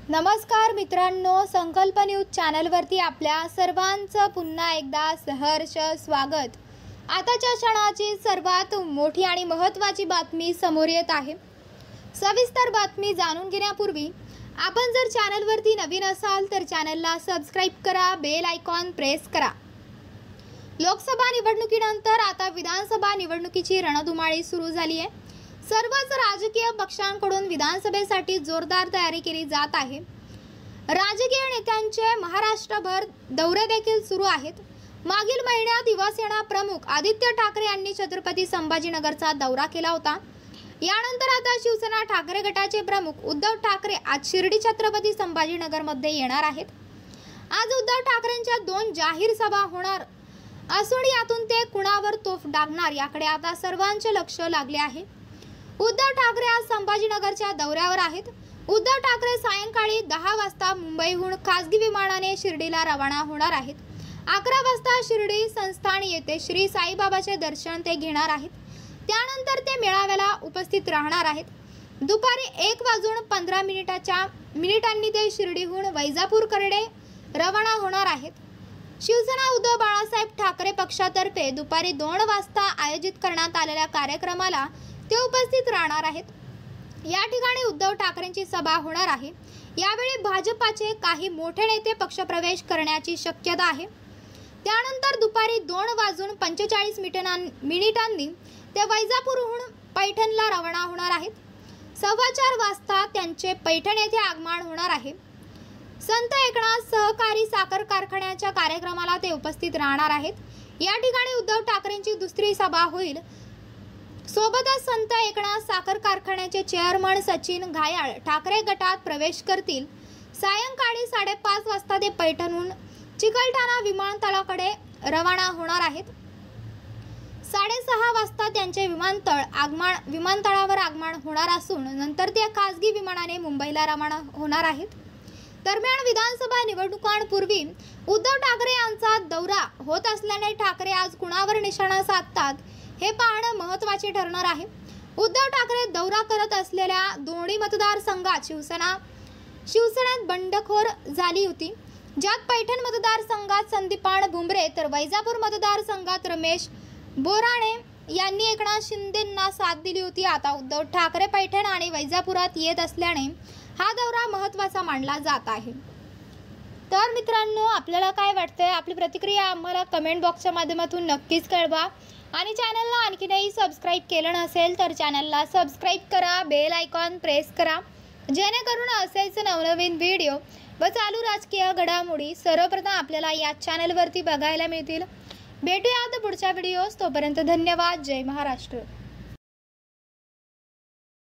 नमस्कार मित्रांनो, संकल्प न्यूज चॅनलवरती आपल्या सर्वांचं पुन्हा एकदा सहर्ष स्वागत। आताच्या क्षणाची सर्वात मोठी आणि महत्त्वाची बातमी समोर येत आहे। सविस्तर बातमी जाणून घेण्यापूर्वी आपण जर चॅनलवरती नवीन असाल तर चॅनलला सबस्क्राइब करा, बेल आयकॉन प्रेस करा। लोकसभा निवडणुकीनंतर आता विधानसभा निवडणुकीची रणधुमाळी सुरू झाली आहे। सर्वच राजकीय पक्षांकडून विधानसभेसाठी जोरदार तयारी केली जात आहे। राजकीय नेत्यांचे महाराष्ट्रभर दौरे देखील सुरू आहेत। मागील महिन्यात शिवसेना प्रमुख आदित्य ठाकरे यांनी छत्रपती संभाजीनगरचा दौरा केला होता। यानंतर आता शिवसेना ठाकरे गटाचे प्रमुख उद्धव ठाकरे आज शिर्डी छत्रपती संभाजीनगरमध्ये येणार आहेत। आज उद्धव ठाकरेंच्या 2 जाहीर सभा होणार असून यातून ते कुणावर तोफ डागणार याकडे आता सर्वांचे लक्ष लागले आहे। उद्धव ठाकरे आज संभाजीनगरच्या दौऱ्यावर आहेत। उद्धव ठाकरे सायंकाळी 10 वाजता मुंबईहून खासगी विमानाने शिर्डीला रवाना होणार आहेत। 11 वाजता शिर्डी संस्थान येथे श्री साईबाबाचे दर्शन ते घेणार आहेत। त्यानंतर ते मेळाव्याला उपस्थित राहणार आहेत। दुपारी 1:15 मिनिटांनी ते शिर्डीहून वैजापूरकडे रवाना होणार आहेत। शिवसेना उद्धव बाळासाहेब ठाकरे पक्षातर्फे दुपारी 2 वाजता आयोजित करण्यात आलेल्या कार्यक्रमाला ते उपस्थित राहणार आहेत। या ठिकाणी उद्धव ठाकरेंची सभा होणार आहे। यावेळी भाजपाचे काही मोठे नेते पक्षप्रवेश करण्याची शक्यता आहे। त्यानंतर दुपारी 2:45 मिनिटांनी ते वैजापूरहून पैठणला रवाना होणार आहेत। 4:15 वाजता त्यांचे पैठण येथे आगमन होणार आहे। संत एकनाथ सहकारी साखर कारखान्याच्या कार्यक्रमाला ते उपस्थित राहणार आहेत। या ठिकाणी उद्धव ठाकरेंची दुसरी सभा होईल। सोबतच संत एकनाथ साखर कारखान्याचे चेअरमन सचिन घायाळ ठाकरे गटात प्रवेश करतील। सायंकाळी 5:30 वाजता ते पैठणहून चिकलठाणा विमानतळाकडे रवाना होणार आहेत। 6:30 वाजता त्यांचे विमानतळावर आगमन होणार असून नंतर ते खासगी विमानाने मुंबईला रवाना होणार आहेत। दरम्यान विधानसभा निवडणुकांपूर्वी उद्धव ठाकरे यांचा दौरा होत असल्याने ठाकरे आज कुणावर निशाणा साधतात हे पाहणं महत्त्वाचे ठरणार आहे। उद्धव ठाकरे दौरा करत असलेल्या दोन्ही मतदारसंघात शिवसेनेत बंडखोर झाली होती, ज्यात पैठण मतदारसंघात संदीपान भुमरे तर वैजापूर मतदारसंघात रमेश बोराणे यांनी एकनाथ शिंदेंना साथ दिली होती। आता उद्धव ठाकरे पैठण आणि वैजापुरात येत असल्याने हा दौरा महत्त्वाचा मानला जात आहे। तर मित्रांनो, आपल्याला काय वाटतंय? आपली प्रतिक्रिया आम्हाला कमेंट बॉक्सच्या माध्यमातून नक्कीच कळवा आणि चॅनलला आणखीनही सबस्क्राइब केलं नसेल तर चॅनलला सबस्क्राइब करा, बेल आयकॉन प्रेस करा, जेणेकरून असेच नवनवीन व्हिडिओ व चालू राजकीय घडामोडी सर्वप्रथम आपल्याला या चॅनलवरती बघायला मिळतील। भेटूयात पुढच्या व्हिडिओस, तोपर्यंत धन्यवाद। जय महाराष्ट्र।